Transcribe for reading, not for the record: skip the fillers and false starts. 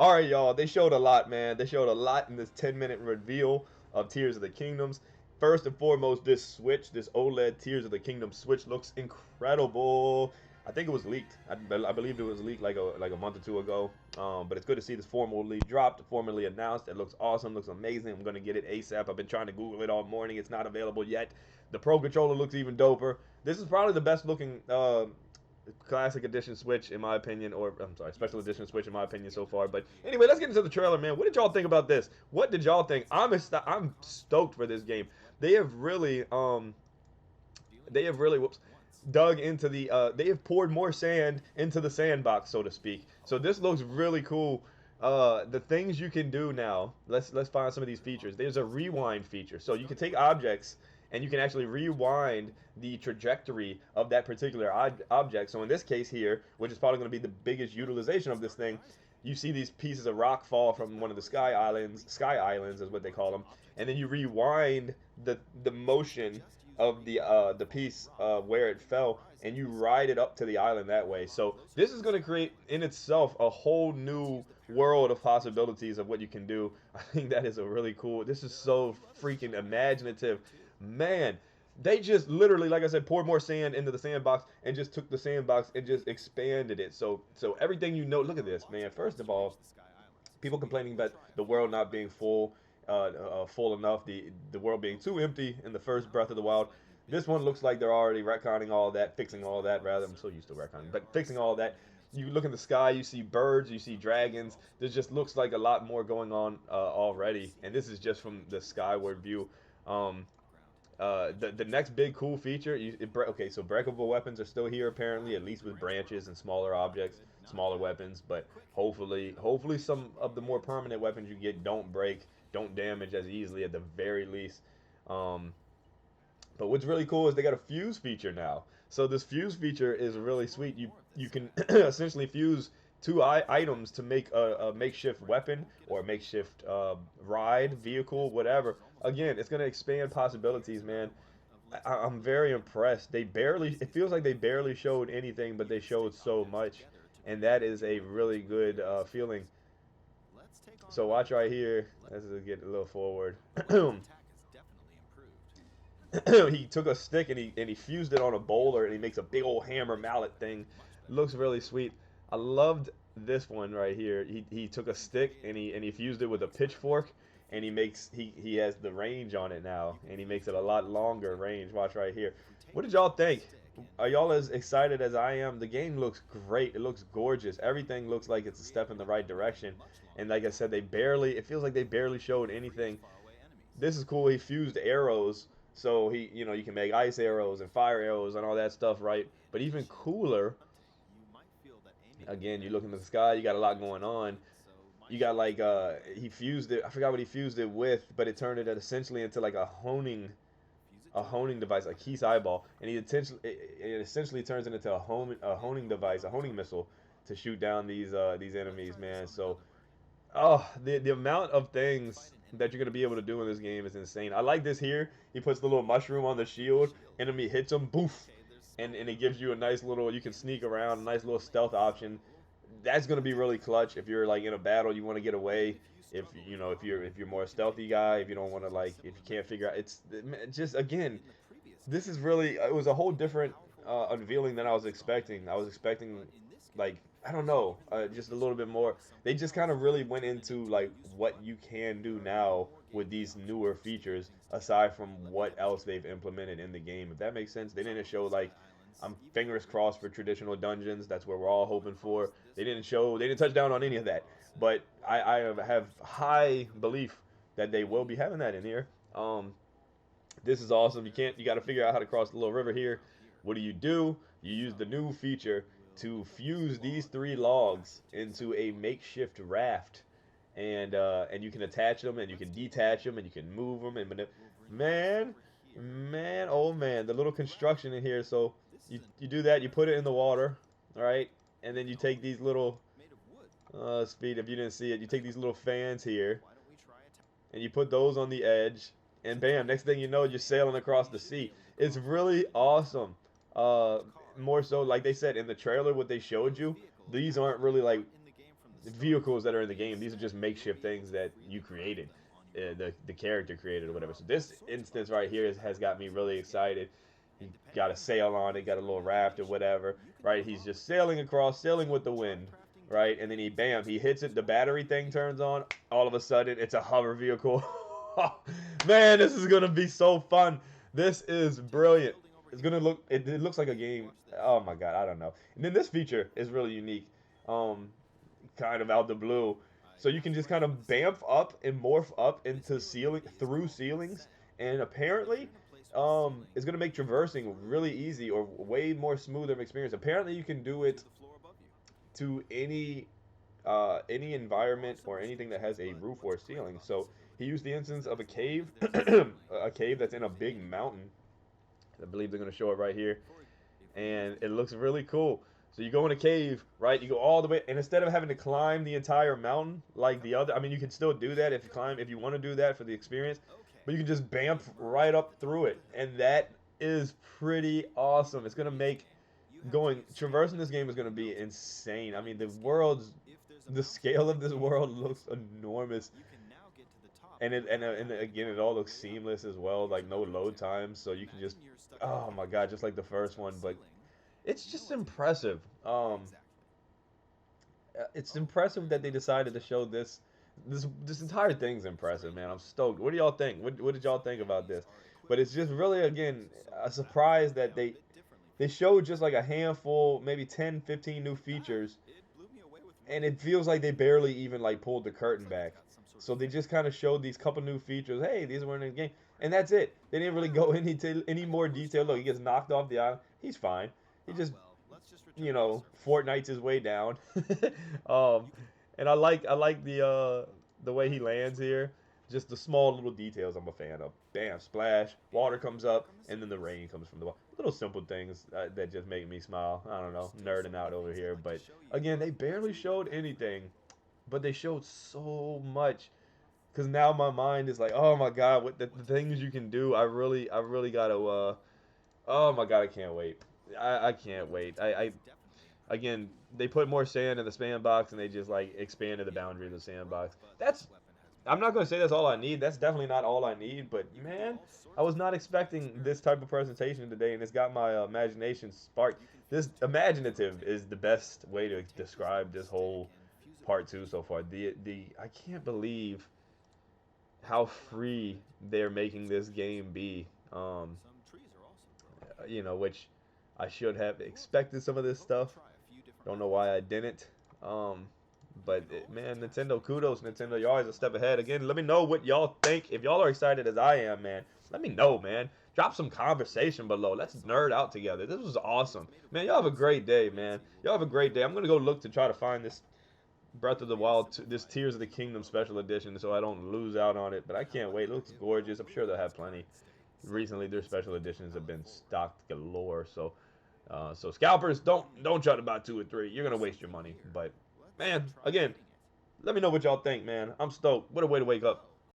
All right, y'all. They showed a lot, man. They showed a lot in this 10-minute reveal of Tears of the Kingdoms. First and foremost, this Switch, this OLED Tears of the Kingdom Switch looks incredible. I think it was leaked. I believe it was leaked like a month or two ago. But it's good to see this formally dropped, formally announced. It looks awesome, looks amazing. I'm gonna get it ASAP. I've been trying to Google it all morning. It's not available yet. The Pro Controller looks even doper. This is probably the best looking classic edition Switch in my opinion, or I'm sorry, special edition Switch in my opinion so far. But anyway, let's get into the trailer, man. What did y'all think about this? What did y'all think? I'm stoked for this game. They have really whoops dug into the they have poured more sand into the sandbox, so to speak. So this looks really cool. The things you can do now. Let's find some of these features. There's a rewind feature, so you can take objects and you can actually rewind the trajectory of that particular object. So in this case here, which is probably going to be the biggest utilization of this thing, you see these pieces of rock fall from one of the sky islands is what they call them, and then you rewind the motion of the piece where it fell, and you ride it up to the island that way. So this is going to create in itself a whole new world of possibilities of what you can do. I think that is a really cool. This is so freaking imaginative, man. They just literally, like I said, poured more sand into the sandbox and just took the sandbox and just expanded it. So everything you know, look at this, man. First of all, people complaining about the world not being full enough, the world being too empty in the first Breath of the Wild. This one looks like they're already retconning all that, fixing all that. Rather, I'm so used to retconning, but fixing all that. You look in the sky, you see birds, you see dragons. There just looks like a lot more going on already, and this is just from the skyward view. Um, the next big cool feature, okay, so breakable weapons are still here apparently, at least with branches and smaller objects, smaller weapons. But hopefully some of the more permanent weapons you get don't break, don't damage as easily at the very least. Um, but what's really cool is they got a fuse feature now. So this fuse feature is really sweet. You can essentially fuse two items to make a makeshift weapon or a makeshift ride vehicle, whatever. Again, it's gonna expand possibilities, man. I'm very impressed. It feels like they barely showed anything, but they showed so much, and that is a really good feeling. So watch right here. Let's get a little forward. He took a stick and he fused it on a boulder and he makes a big old hammer mallet thing. Looks really sweet. I loved this one right here. He took a stick and he fused it with a pitchfork, and he has the range on it now, and he makes it a lot longer range. Watch right here. What did y'all think? Are y'all as excited as I am? The game looks great. It looks gorgeous. Everything looks like it's a step in the right direction. And like I said, it feels like they barely showed anything. This is cool. He fused arrows, so you can make ice arrows and fire arrows and all that stuff, right? But even cooler, again, you look in the sky, you got a lot going on. You got like he fused it. I forgot what he fused it with, but it turned it essentially into like a honing device, like Keith's eyeball, and it essentially turns it into a honing device, a honing missile to shoot down these enemies, man. So, oh, the amount of things that you're gonna be able to do in this game is insane. I like this here. He puts the little mushroom on the shield, enemy hits him, boof, and it gives you a nice little. You can sneak around, a nice little stealth option. That's gonna be really clutch if you're like in a battle, you want to get away. If you're more a stealthy guy, if you don't want to if you can't figure out, it's just again, this is really it was a whole different unveiling than I was expecting. I was expecting like I don't know, just a little bit more. They just kind of really went into like what you can do now with these newer features, aside from what else they've implemented in the game. If that makes sense, they didn't show like I'm fingers crossed for traditional dungeons. That's where we're all hoping for. They didn't touch down on any of that. But I have high belief that they will be having that in here. This is awesome. You got to figure out how to cross the little river here. What do? You use the new feature to fuse these three logs into a makeshift raft, and you can attach them and you can detach them and you can move them man, oh man, the little construction in here. So you do that, you put it in the water, all right, and then you take these little speed. If you didn't see it, you take these little fans here and you put those on the edge, and bam, next thing you know, you're sailing across the sea. It's really awesome. More so, like they said in the trailer, what they showed you, these aren't really like vehicles that are in the game. These are just makeshift things that you created, the character created or whatever. So this instance right here has got me really excited. He got a sail on it, got a little raft or whatever, right? He's just sailing across, sailing with the wind, right? And then he hits it, the battery thing turns on. All of a sudden, it's a hover vehicle. Man, this is gonna be so fun. This is brilliant. It's gonna look. It looks like a game. Oh my god, I don't know. And then this feature is really unique. Um, Kind of out the blue. So you can just kind of bamf up and morph up into through ceilings, and apparently, it's gonna make traversing really easy or way more smoother of experience. Apparently, you can do it to any environment or anything that has a roof or ceiling. So he used the instance of a cave, a cave that's in a big mountain. I believe they're gonna show it right here, and it looks really cool. So you go in a cave, right? You go all the way, and instead of having to climb the entire mountain like the other, I mean, you can still do that if you want to do that for the experience, but you can just bamf right up through it, and that is pretty awesome. It's gonna make traversing this game is gonna be insane. I mean, the scale of this world looks enormous, and again, it all looks seamless as well, like no load times, so you can just, oh my god, just like the first one, but. It's just impressive. It's impressive that they decided to show this. This entire thing's impressive, man. I'm stoked. What do y'all think? What did y'all think about this? But it's just really, again, a surprise that they showed just like a handful, maybe 10, 15 new features, and it feels like they barely even like pulled the curtain back. So they just kind of showed these couple new features. Hey, these weren't in the game, and that's it. They didn't really go any more detail. Look, he gets knocked off the island. He's fine. He just, Fortnite's his way down. um, and I like the way he lands here. Just the small little details I'm a fan of. Bam, splash, water comes up, and then the rain comes from the water. Little simple things that just make me smile. I don't know, nerding out over here. But again, they barely showed anything, but they showed so much. Because now my mind is like, oh my god, what the things you can do. I really gotta. Oh my god, I can't wait. I can't wait. Again, they put more sand in the sandbox, and they just like expanded the boundary of the sandbox. I'm not gonna say that's all I need. That's definitely not all I need. But man, I was not expecting this type of presentation today, and it's got my imagination sparked. This imaginative is the best way to describe this whole part 2 so far. I can't believe how free they're making this game be. Which I should have expected some of this stuff. Don't know why I didn't. Man, Nintendo, kudos. Nintendo, you're always a step ahead. Again, let me know what y'all think. If y'all are excited as I am, man, let me know, man. Drop some conversation below. Let's nerd out together. This was awesome. Man, y'all have a great day, man. Y'all have a great day. I'm going to go look to try to find this Breath of the Wild, this Tears of the Kingdom special edition so I don't lose out on it. But I can't wait. It looks gorgeous. I'm sure they'll have plenty. Recently, their special editions have been stocked galore. So scalpers, don't try to buy 2 or 3. You're going to waste your money. But, man, again, let me know what y'all think, man. I'm stoked. What a way to wake up.